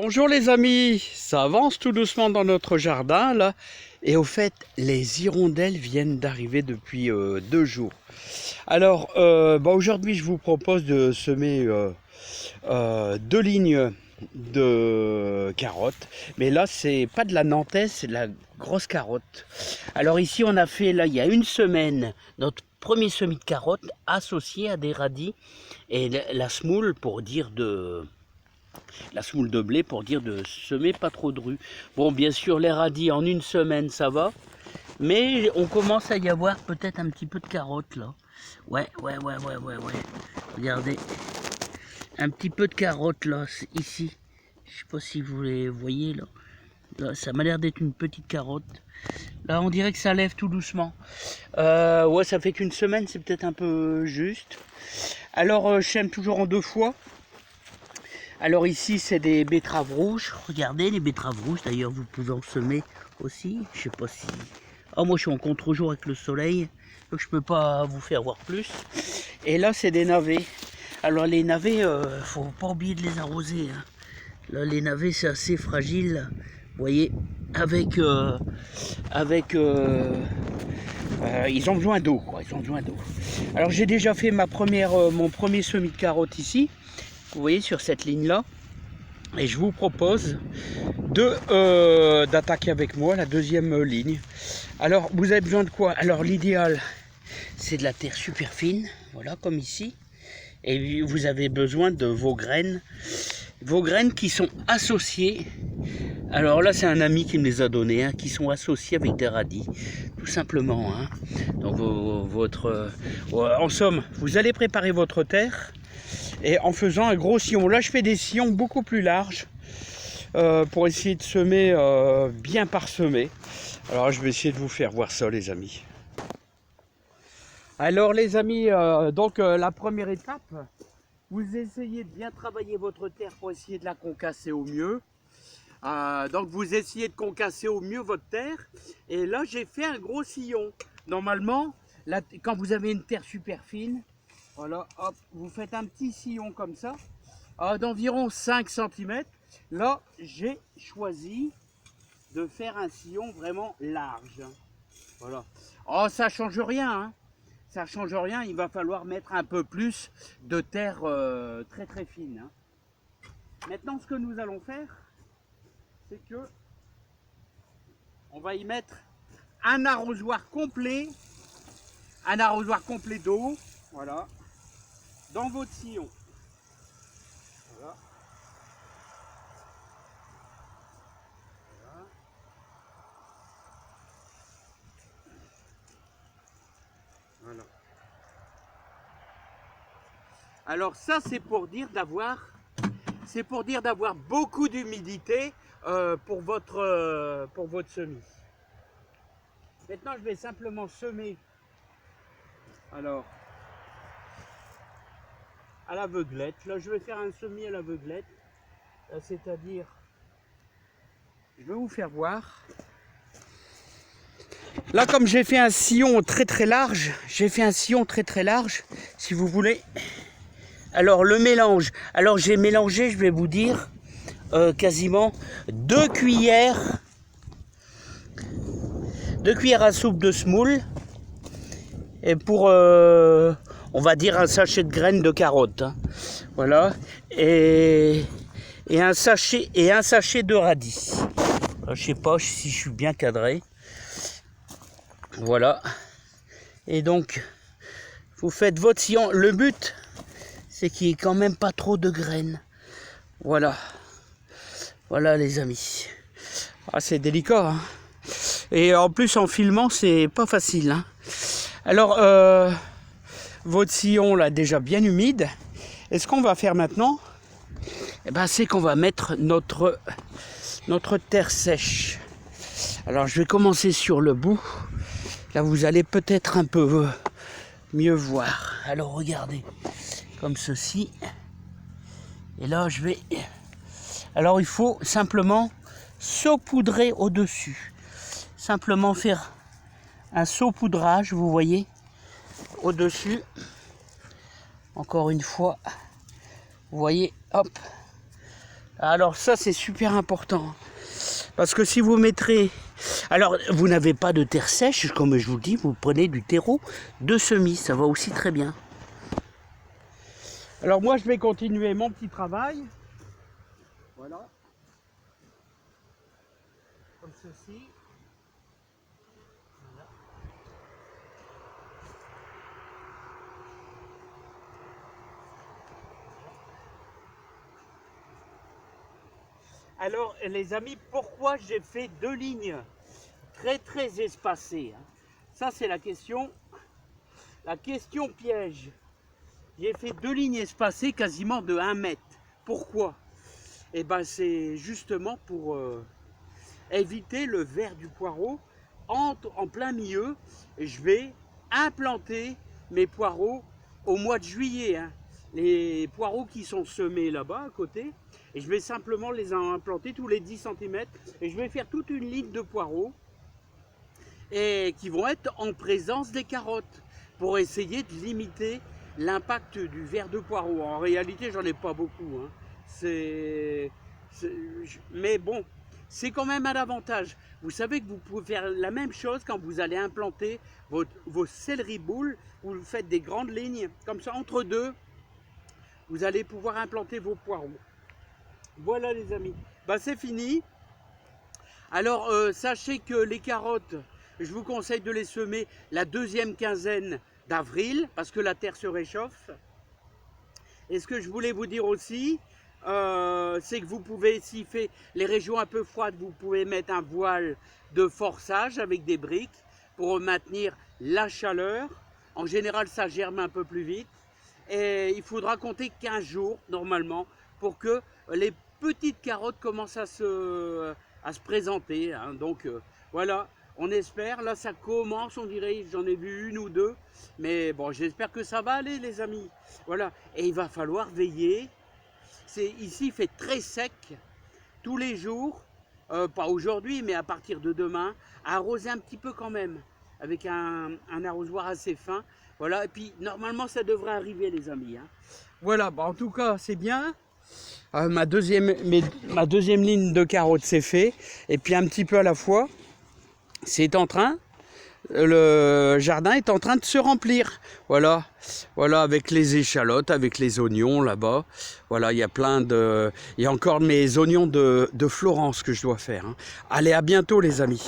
Bonjour les amis, ça avance tout doucement dans notre jardin là. Et au fait, les hirondelles viennent d'arriver depuis 2 jours. Alors aujourd'hui je vous propose de semer 2 lignes de carottes. Mais là c'est pas de la nantaise, c'est de la grosse carotte. Alors ici on a fait là il y a une semaine notre premier semis de carottes associé à des radis. Et la semoule pour dire de... La semoule de blé pour dire de semer pas trop de rue. Bon, bien sûr, les radis en une semaine, ça va. Mais on commence à y avoir peut-être un petit peu de carottes, là. Ouais. Regardez. Un petit peu de carottes, là, ici. Je sais pas si vous les voyez, là. Là, ça m'a l'air d'être une petite carotte. Là, on dirait que ça lève tout doucement. Ouais, ça fait qu'une semaine, c'est peut-être un peu juste. Alors, je sème toujours en 2 fois. Alors ici c'est des betteraves rouges, regardez les betteraves rouges, d'ailleurs vous pouvez en semer aussi, je sais pas si... Ah moi je suis en contre-jour avec le soleil, donc je peux pas vous faire voir plus. Et là c'est des navets, alors les navets, faut pas oublier de les arroser, hein. Là les navets c'est assez fragile, vous voyez, ils ont besoin d'eau, quoi, ils ont besoin d'eau. Alors j'ai déjà fait mon premier semis de carottes ici. Vous voyez sur cette ligne là, et je vous propose d'attaquer avec moi la deuxième ligne. Alors vous avez besoin de quoi? Alors l'idéal c'est de la terre super fine, voilà comme ici, et vous avez besoin de vos graines qui sont associées. Alors là c'est un ami qui me les a données, hein, qui sont associés avec des radis, tout simplement, hein. Donc en somme, vous allez préparer votre terre. Et en faisant un gros sillon, là je fais des sillons beaucoup plus larges pour essayer de semer bien parsemé. Alors je vais essayer de vous faire voir ça les amis. Alors les amis, la première étape, vous essayez de bien travailler votre terre pour essayer de la concasser au mieux. Donc vous essayez de concasser au mieux votre terre. Et là j'ai fait un gros sillon. Normalement, là, quand vous avez une terre super fine, voilà, hop, vous faites un petit sillon comme ça, d'environ 5 cm. Là, j'ai choisi de faire un sillon vraiment large. Voilà. Oh, ça change rien, hein. Ça change rien, il va falloir mettre un peu plus de terre très très fine, hein. Maintenant, ce que nous allons faire, c'est que on va y mettre un arrosoir complet d'eau, voilà, dans votre sillon. Voilà. Voilà. Voilà. Alors ça c'est pour dire d'avoir beaucoup d'humidité pour votre semis. Maintenant je vais simplement semer alors à l'aveuglette. Là je vais faire un semis à l'aveuglette, c'est-à-dire je vais vous faire voir. Là comme j'ai fait un sillon très large, si vous voulez. Alors le mélange, alors j'ai mélangé, je vais vous dire, quasiment 2 cuillères à soupe de semoule, et pour on va dire un sachet de graines de carottes, hein. Voilà, et un sachet de radis. Je sais pas si je suis bien cadré. Voilà, et donc vous faites votre sillon. Le but c'est qu'il n'y ait quand même pas trop de graines. Voilà les amis. Ah, c'est délicat, hein. Et en plus en filmant c'est pas facile, hein. Alors votre sillon là déjà bien humide. Et ce qu'on va faire maintenant, c'est qu'on va mettre notre terre sèche. Alors je vais commencer sur le bout. Là vous allez peut-être un peu mieux voir. Alors regardez, comme ceci. Et là je vais... Alors il faut simplement saupoudrer au-dessus. Simplement faire un saupoudrage, vous voyez, au-dessus. Encore une fois, vous voyez, hop. Alors ça c'est super important. Parce que si vous mettrez... Alors vous n'avez pas de terre sèche, comme je vous le dis, vous prenez du terreau de semis, ça va aussi très bien. Alors moi je vais continuer mon petit travail. Voilà. Comme ceci. Voilà. Alors les amis, pourquoi j'ai fait 2 lignes très espacées, hein? Ça c'est la question piège. J'ai fait 2 lignes espacées quasiment de 1 mètre. Pourquoi? Eh ben c'est justement pour éviter le ver du poireau en plein milieu. Et je vais implanter mes poireaux au mois de juillet, hein. Les poireaux qui sont semés là-bas à côté, et je vais simplement les implanter tous les 10 cm et je vais faire toute une ligne de poireaux et qui vont être en présence des carottes pour essayer de limiter l'impact du ver de poireau. En réalité, j'en ai pas beaucoup, hein. Mais bon, c'est quand même un avantage. Vous savez que vous pouvez faire la même chose quand vous allez implanter vos céleri boules. Vous faites des grandes lignes, comme ça, entre deux, vous allez pouvoir implanter vos poireaux. Voilà les amis, bah, c'est fini. Alors sachez que les carottes, je vous conseille de les semer la 2e quinzaine d'avril, parce que la terre se réchauffe. Et ce que je voulais vous dire aussi, c'est que vous pouvez, s'il fait les régions un peu froides, vous pouvez mettre un voile de forçage avec des briques pour maintenir la chaleur. En général, ça germe un peu plus vite. Et il faudra compter 15 jours, normalement, pour que les petites carottes commencent à se présenter, hein. Donc, voilà, on espère. Là, ça commence, on dirait, j'en ai vu 1 ou 2. Mais bon, j'espère que ça va aller, les amis. Voilà, et il va falloir veiller. Ici, il fait très sec tous les jours. Pas aujourd'hui, mais à partir de demain. Arroser un petit peu quand même, avec un arrosoir assez fin. Voilà, et puis normalement ça devrait arriver les amis, hein. Voilà, bah, en tout cas c'est bien. Ma deuxième ligne de carottes c'est fait. Et puis un petit peu à la fois, c'est en train, le jardin est en train de se remplir. Voilà, voilà, avec les échalotes, avec les oignons là-bas. Voilà, il y a il y a encore mes oignons de Florence que je dois faire, hein. Allez, à bientôt les amis.